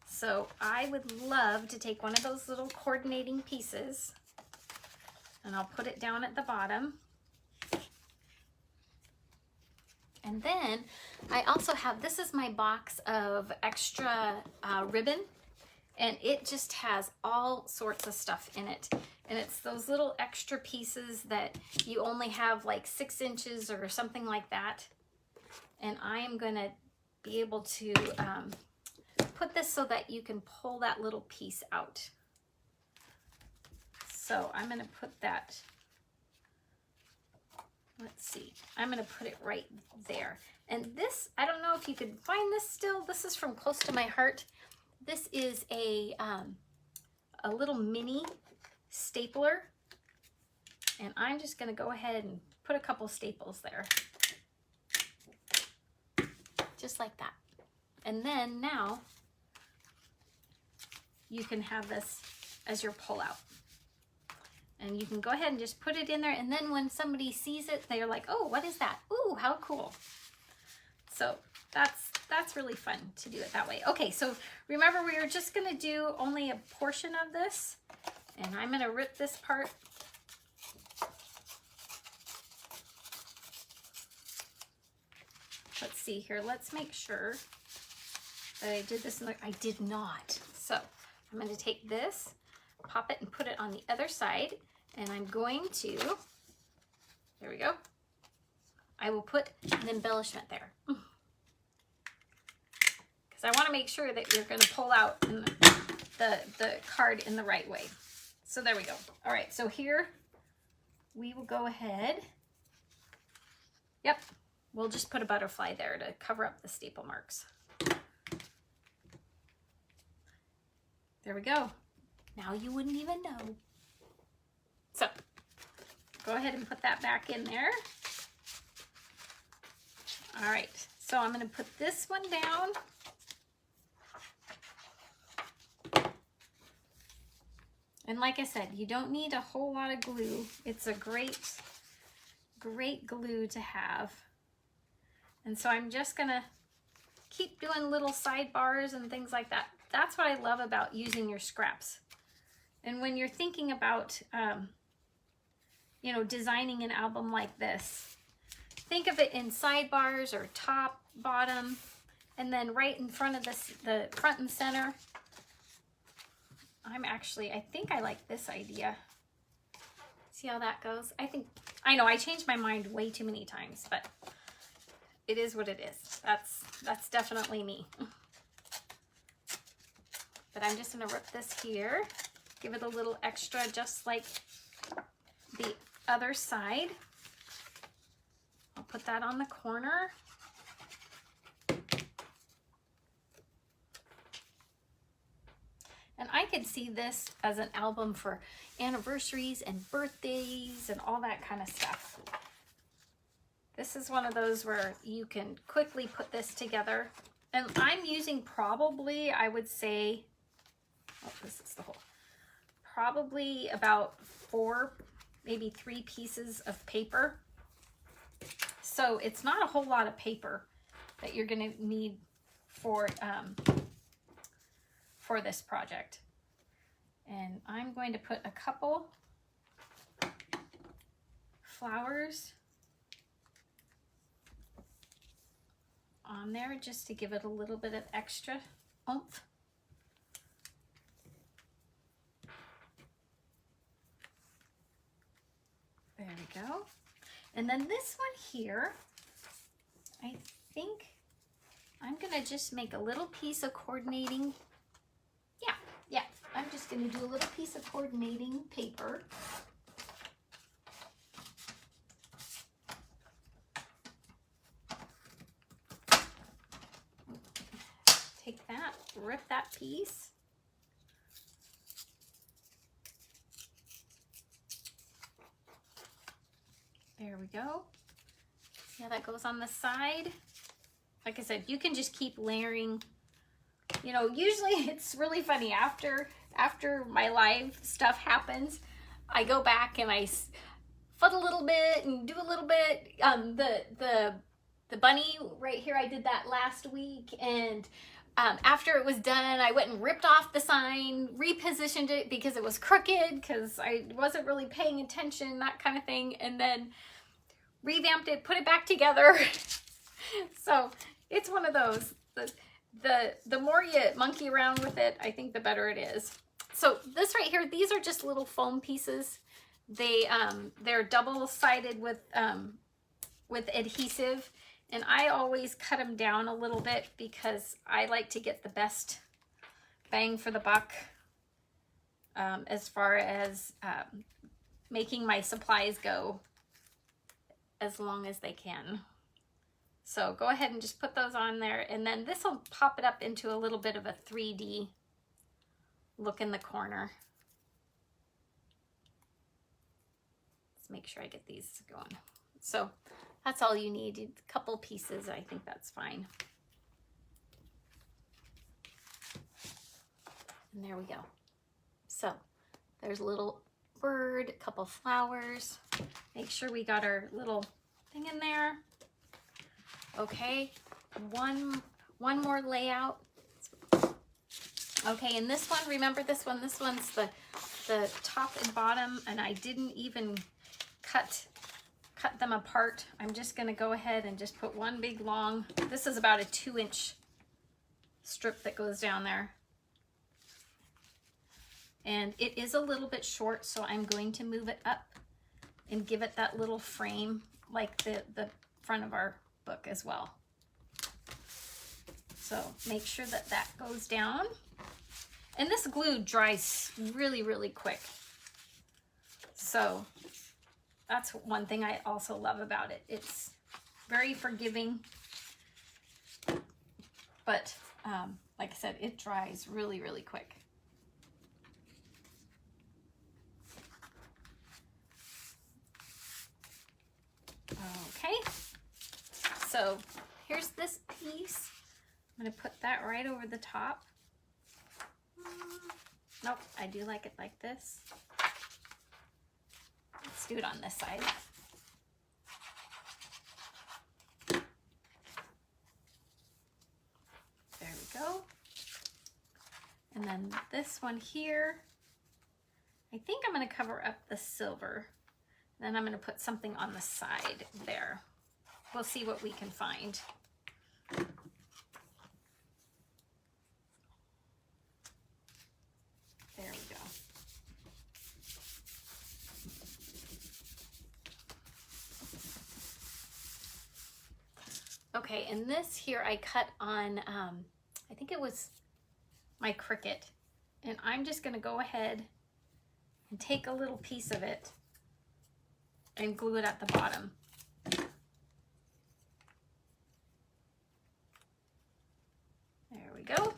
So I would love to take one of those little coordinating pieces, and I'll put it down at the bottom. And then I also have, this is my box of extra ribbon, and it just has all sorts of stuff in it. And it's those little extra pieces that you only have like 6 inches or something like that. And I am gonna be able to put this so that you can pull that little piece out. So I'm gonna put that, let's see, I'm gonna put it right there. And this, I don't know if you could find this still. This is from Close to My Heart. This is a little mini stapler. And I'm just gonna go ahead and put a couple staples there. Just like that. And then now you can have this as your pullout. And you can go ahead and just put it in there, and then when somebody sees it, they're like, oh, what is that? Ooh, how cool. So that's really fun to do it that way. Okay, so remember, we are just gonna do only a portion of this, and I'm gonna rip this part. Let's see here, let's make sure that I did this, I did not. So I'm gonna take this, pop it and put it on the other side, and I'm going to, there we go, I will put an embellishment there. Because I want to make sure that you're going to pull out the card in the right way. So there we go. All right, so here we will go ahead, yep, we'll just put a butterfly there to cover up the staple marks. There we go. Now you wouldn't even know. So go ahead and put that back in there. All right, so I'm gonna put this one down. And like I said, you don't need a whole lot of glue. It's a great glue to have. And so I'm just gonna keep doing little sidebars and things like that. That's what I love about using your scraps. And when you're thinking about you know, designing an album like this. Think of it in sidebars or top, bottom, and then right in front of this, the front and center. I think I like this idea. See how that goes? I know I changed my mind way too many times, but it is what it is. That's definitely me. But I'm just gonna rip this here, give it a little extra, just like the other side. I'll put that on the corner. And I could see this as an album for anniversaries and birthdays and all that kind of stuff. This is one of those where you can quickly put this together. And I'm using probably, I would say, oh, this is the whole, probably about 4, maybe 3 pieces of paper. So it's not a whole lot of paper that you're going to need for this project. And I'm going to put a couple flowers on there just to give it a little bit of extra oomph. There we go. And then this one here, I think I'm gonna just make a little piece of coordinating. Yeah, I'm just gonna do a little piece of coordinating paper. Take that, rip that piece. There we go. See how that goes on the side? Like I said, you can just keep layering. You know, usually it's really funny after my live stuff happens, I go back and I foot a little bit and do a little bit. The bunny right here, I did that last week, and after it was done, I went and ripped off the sign, repositioned it because it was crooked, because I wasn't really paying attention, that kind of thing, and then revamped it, put it back together. So it's one of those. The more you monkey around with it, I think the better it is. So this right here, these are just little foam pieces. They're double-sided with adhesive, and I always cut them down a little bit because I like to get the best bang for the buck as far as making my supplies go as long as they can. So go ahead and just put those on there, and then this will pop it up into a little bit of a 3D look in the corner. Let's make sure I get these going. So that's all you need, a couple pieces, I think that's fine. And there we go. So there's a little bird, a couple flowers. Make sure we got our little thing in there. Okay, one more layout. Okay, and this one, remember this one's the top and bottom, and I didn't even cut them apart. I'm just gonna go ahead and just put one big long, this is about a 2-inch strip that goes down there. And it is a little bit short, so I'm going to move it up and give it that little frame like the front of our book as well. So make sure that that goes down. And this glue dries really, really quick. So that's one thing I also love about it. It's very forgiving, but like I said, it dries really, really quick. Okay, so here's this piece. I'm going to put that right over the top. Nope, I do like it like this. Let's do it on this side. There we go. And then this one here, I think I'm going to cover up the silver. Then I'm going to put something on the side there. We'll see what we can find. There we go. Okay, and this here I cut on, I think it was my Cricut. And I'm just gonna go ahead and take a little piece of it and glue it at the bottom. There we go.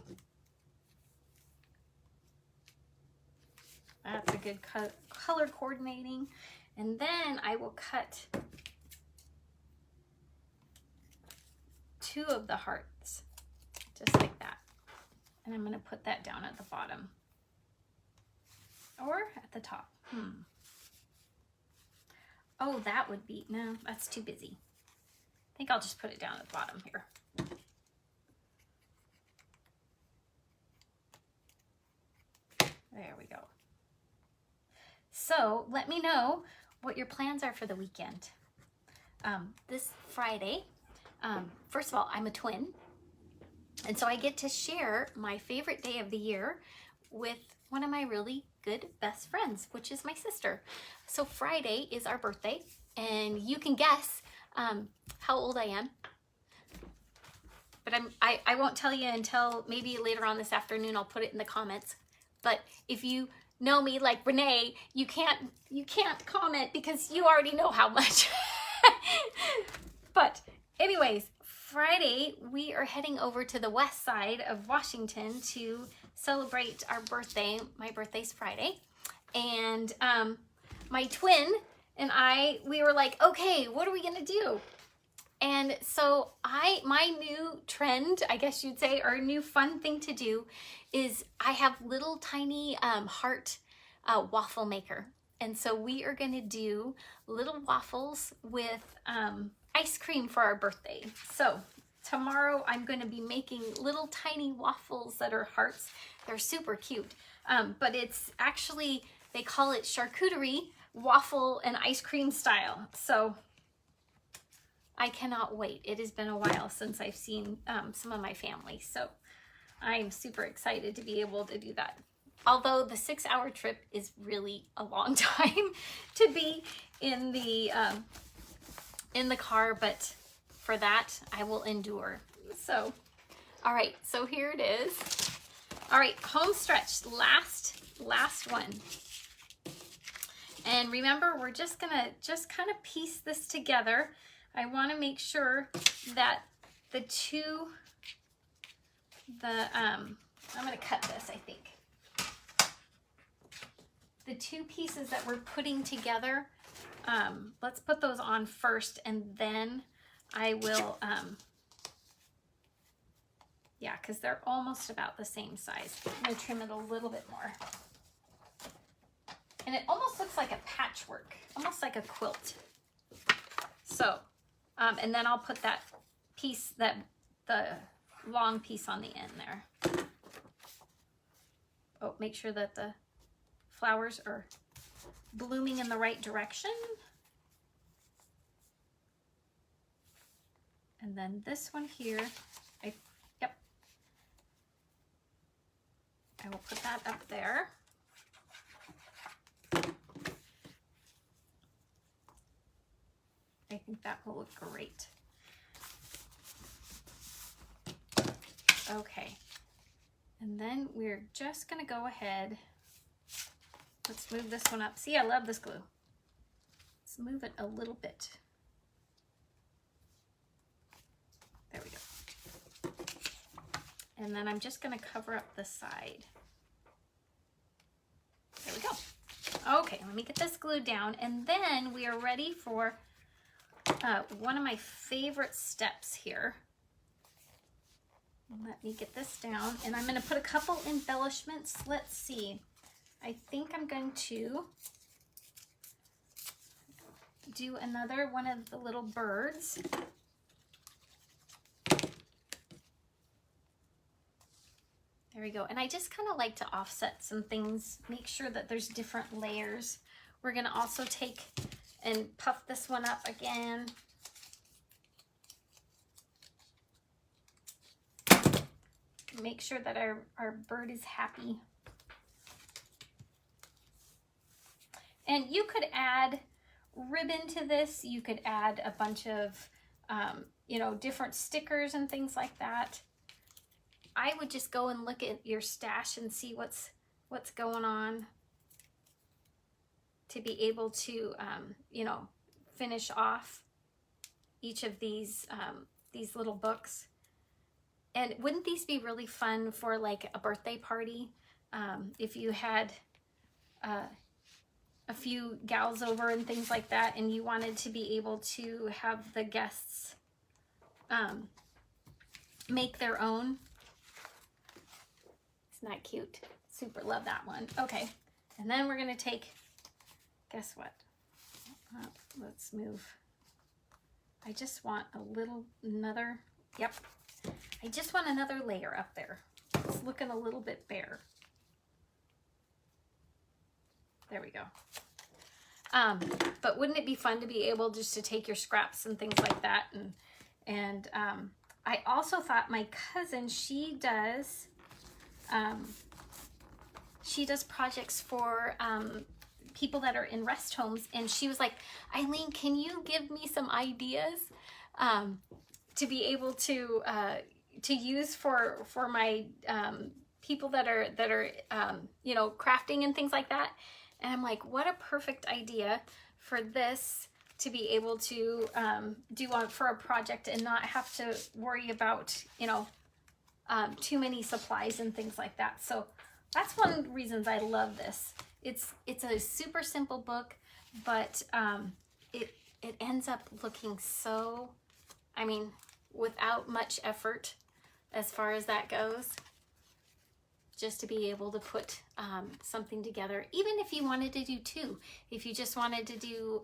That's a good color coordinating. And then I will cut 2 of the hearts, just like that. And I'm going to put that down at the bottom or at the top. Oh, that would be, no, that's too busy. I think I'll just put it down at the bottom here. There we go. So let me know what your plans are for the weekend. This Friday, first of all, I'm a twin. And so I get to share my favorite day of the year with one of my really good best friends, which is my sister. So Friday is our birthday, and you can guess how old I am. But I won't tell you until maybe later on this afternoon. I'll put it in the comments. But if you know me like Renee, you can't comment because you already know how much. But anyways, Friday, we are heading over to the west side of Washington to celebrate our birthday. My birthday's Friday. And my twin and I, we were like, okay, what are we gonna do? And so my new trend, I guess you'd say, or new fun thing to do is I have little tiny heart waffle maker. And so we are gonna do little waffles with ice cream for our birthday. So tomorrow I'm going to be making little tiny waffles that are hearts. They're super cute. But it's actually, they call it charcuterie waffle and ice cream style. So I cannot wait. It has been a while since I've seen some of my family. So I'm super excited to be able to do that. Although the 6-hour trip is really a long time to be in the car, but for that I will endure. So, all right, so here it is. All right, home stretch, last one. And remember, we're just gonna kind of piece this together. I want to make sure that I'm gonna cut this, I think. The 2 pieces that we're putting together, let's put those on first, and then I will, yeah, because they're almost about the same size. I'm going to trim it a little bit more. And it almost looks like a patchwork, almost like a quilt. So, and then I'll put that piece, the long piece on the end there. Oh, make sure that the flowers are blooming in the right direction. And then this one here, I will put that up there. I think that will look great. Okay, and then we're just gonna go ahead. Let's move this one up. See, I love this glue. Let's move it a little bit. There we go. And then I'm just going to cover up the side. There we go. Okay, let me get this glued down, and then we are ready for one of my favorite steps here. Let me get this down, and I'm going to put a couple embellishments. Let's see. I think I'm going to do another one of the little birds. There we go. And I just kind of like to offset some things, make sure that there's different layers. We're going to also take and puff this one up again. Make sure that our bird is happy. And you could add ribbon to this. You could add a bunch of, you know, different stickers and things like that. I would just go and look at your stash and see what's going on to be able to, you know, finish off each of these little books. And wouldn't these be really fun for like a birthday party? If you had a few gals over and things like that, and you wanted to be able to have the guests make their own. Isn't that cute? Super love that one. Okay, and then we're gonna take, guess what? Let's move. I just want another, yep. I just want another layer up there. It's looking a little bit bare. There we go. But wouldn't it be fun to be able just to take your scraps and things like that? And I also thought my cousin, she does projects for people that are in rest homes, and she was like, Eileen, can you give me some ideas to be able to use for my people that are you know, crafting and things like that? And I'm like, what a perfect idea for this to be able to do for a project and not have to worry about, you know, too many supplies and things like that. So that's one of the reasons I love this. It's a super simple book, but it ends up looking so, I mean, without much effort as far as that goes. Just to be able to put something together, even if you wanted to do 2, if you just wanted to do,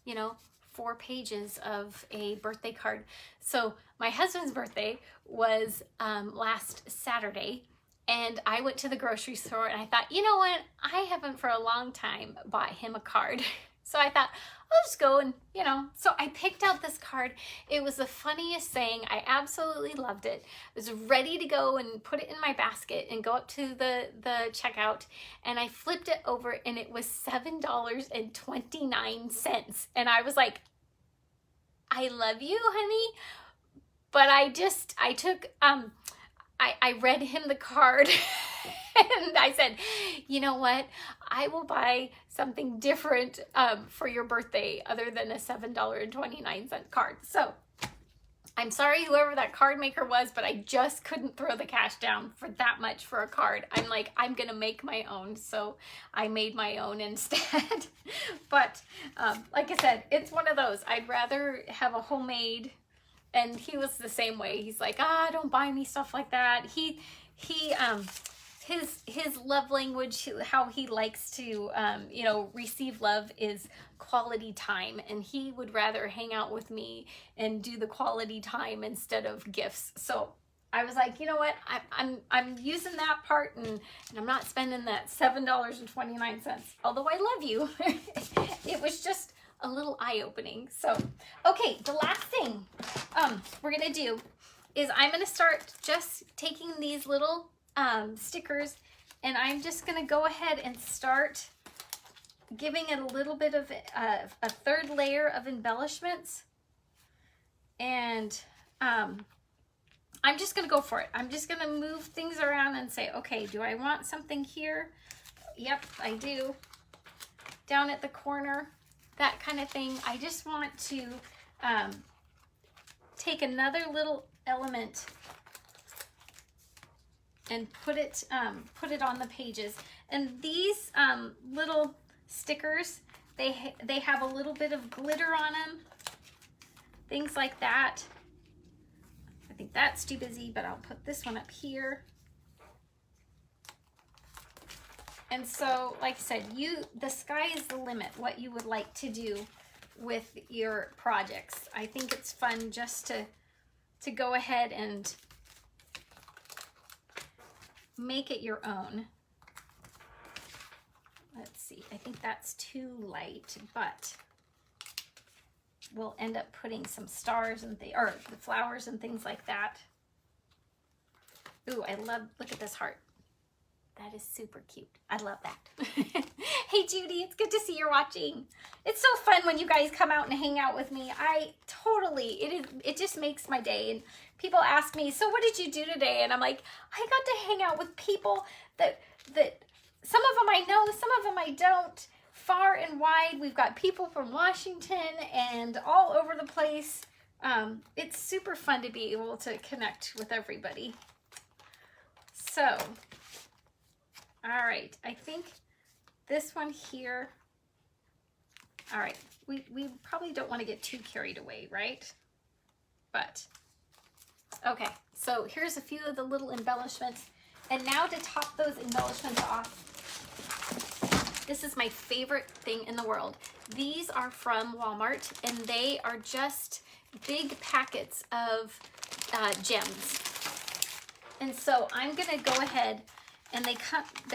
you know, 4 pages of a birthday card. So my husband's birthday was last Saturday, and I went to the grocery store and I thought, you know what, I haven't for a long time bought him a card. So I thought, I'll just go and, you know, so I picked out this card. It was the funniest thing. I absolutely loved it. I was ready to go and put it in my basket and go up to the checkout, and I flipped it over and it was $7.29. And I was like, I love you, honey, but I took, I read him the card and I said, you know what, I will buy something different for your birthday other than a $7.29 card. So I'm sorry, whoever that card maker was, but I just couldn't throw the cash down for that much for a card. I'm like, I'm gonna make my own. So I made my own instead. But like I said, it's one of those, I'd rather have a homemade. And he was the same way. He's like, don't buy me stuff like that. His love language, how he likes to, you know, receive love is quality time. And he would rather hang out with me and do the quality time instead of gifts. So I was like, you know what? I'm using that part, and I'm not spending that $7.29. Although I love you. It was just a little eye-opening. So, okay, the last thing we're gonna do is I'm gonna start just taking these little stickers, and I'm just gonna go ahead and start giving it a little bit of a third layer of embellishments. And I'm just gonna go for it. I'm just gonna move things around and say, okay, do I want something here? Yep, I do. Down at the corner, that kind of thing. I just want to take another little element and put it on the pages. And these little stickers, they have a little bit of glitter on them, things like that. I think that's too busy, but I'll put this one up here. And so, like I said, the sky is the limit, what you would like to do with your projects. I think it's fun just to go ahead and make it your own. Let's see, I think that's too light, but we'll end up putting some stars and or the flowers and things like that. Ooh, I love, look at this heart. That is super cute. I love that. Hey Judy, it's good to see you're watching. It's so fun when you guys come out and hang out with me. It just makes my day. And people ask me, so what did you do today? And I'm like, I got to hang out with people that some of them I know, some of them I don't. Far and wide, we've got people from Washington and all over the place. It's super fun to be able to connect with everybody. So, all right, I think this one here, all right, we probably don't want to get too carried away, right? But, okay, so here's a few of the little embellishments. And now to top those embellishments off, this is my favorite thing in the world. These are from Walmart, and they are just big packets of gems. And so I'm gonna go ahead and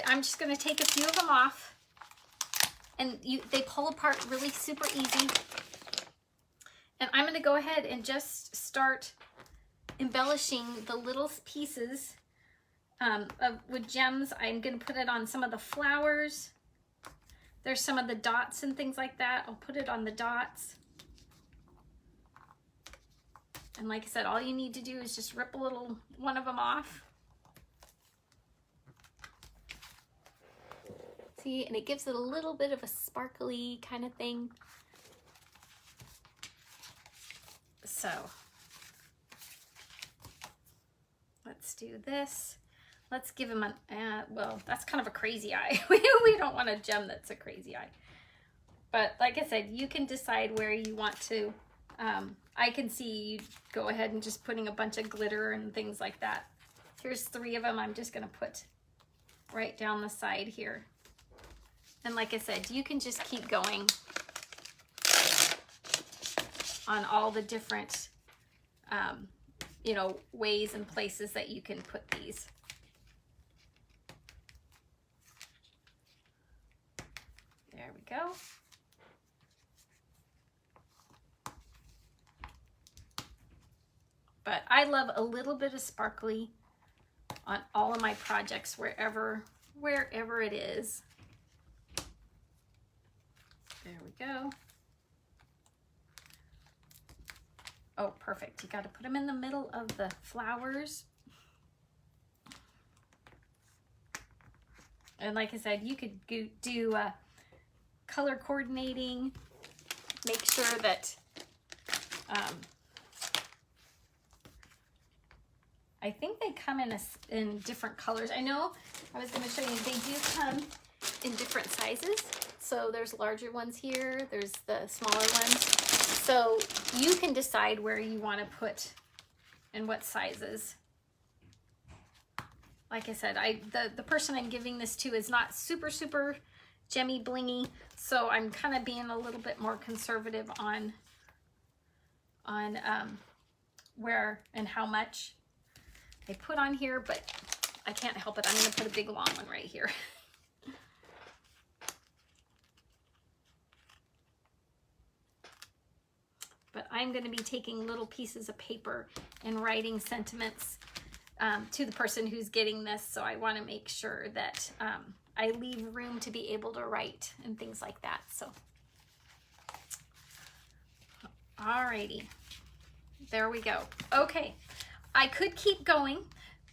I'm just gonna take a few of them off, and they pull apart really super easy. And I'm gonna go ahead and just start embellishing the little pieces with gems. I'm gonna put it on some of the flowers. There's some of the dots and things like that. I'll put it on the dots. And like I said, all you need to do is just rip a little one of them off. See, and it gives it a little bit of a sparkly kind of thing. So, let's do this. Let's give him well, that's kind of a crazy eye. We don't want a gem that's a crazy eye. But like I said, you can decide where you want to. I can see you go ahead and just putting a bunch of glitter and things like that. Here's 3 of them I'm just gonna put right down the side here. And like I said, you can just keep going on all the different, you know, ways and places that you can put these. There we go. But I love a little bit of sparkly on all of my projects, wherever it is. There we go. Oh, perfect. You got to put them in the middle of the flowers. And like I said, you could do color coordinating, make sure that I think they come in different colors. I know I was going to show you, they do come in different sizes. So there's larger ones here, there's the smaller ones. So you can decide where you want to put and what sizes. Like I said, the person I'm giving this to is not super gemmy blingy, so I'm kind of being a little bit more conservative on where and how much I put on here, but I can't help it. I'm going to put a big long one right here. But I'm going to be taking little pieces of paper and writing sentiments to the person who's getting this, so I want to make sure that I leave room to be able to write and things like that. So, alrighty, there we go. Okay, I could keep going,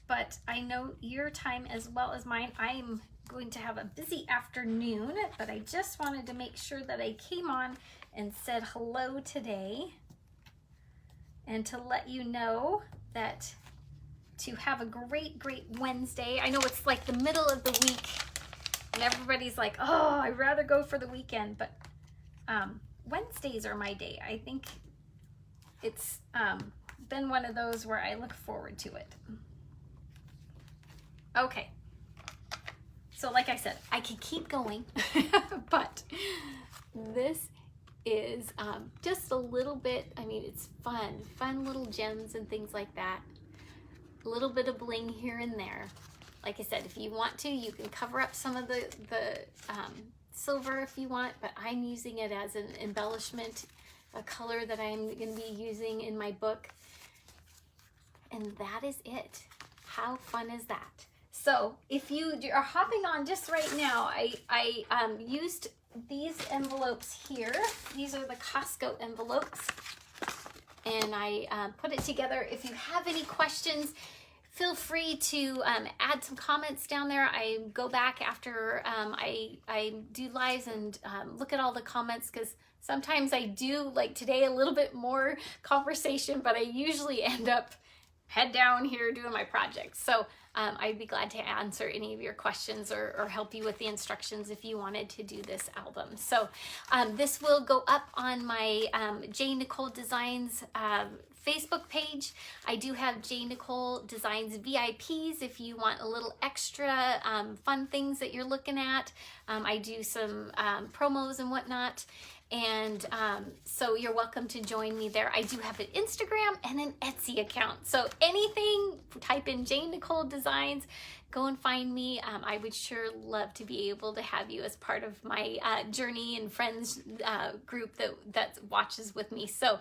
but I know your time as well as mine. I'm going to have a busy afternoon, but I just wanted to make sure that I came on and said hello today, and to let you know that to have a great Wednesday. I know it's like the middle of the week and everybody's like, oh, I'd rather go for the weekend, but Wednesdays are my day. I think it's been one of those where I look forward to it. Okay, so like I said, I could keep going, but this is just a little bit, I mean, it's fun little gems and things like that. A little bit of bling here and there. Like I said, if you want to, you can cover up some of the silver if you want, but I'm using it as an embellishment a color that I'm going to be using in my book. And that is it. How fun is that? So if you are hopping on just right now, I used these envelopes here. These are the Costco envelopes. And I put it together. If you have any questions, feel free to add some comments down there. I go back after I do lives and look at all the comments, because sometimes I do, like today, a little bit more conversation, but I usually end up head down here doing my projects. So I'd be glad to answer any of your questions or help you with the instructions if you wanted to do this album. So this will go up on my J. Nicole Designs Facebook page. I do have J. Nicole Designs VIPs if you want a little extra fun things that you're looking at. I do some promos and whatnot. And so you're welcome to join me there. I do have an Instagram and an Etsy account. So anything, type in J. Nicole Designs, go and find me. I would sure love to be able to have you as part of my journey and friends group that watches with me. So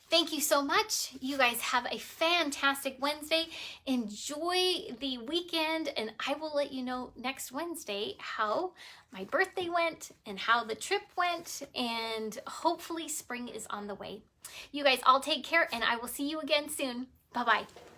thank you so much. You guys have a fantastic Wednesday. Enjoy the weekend, and I will let you know next Wednesday how my birthday went and how the trip went, and hopefully spring is on the way. You guys all take care, and I will see you again soon. Bye-bye.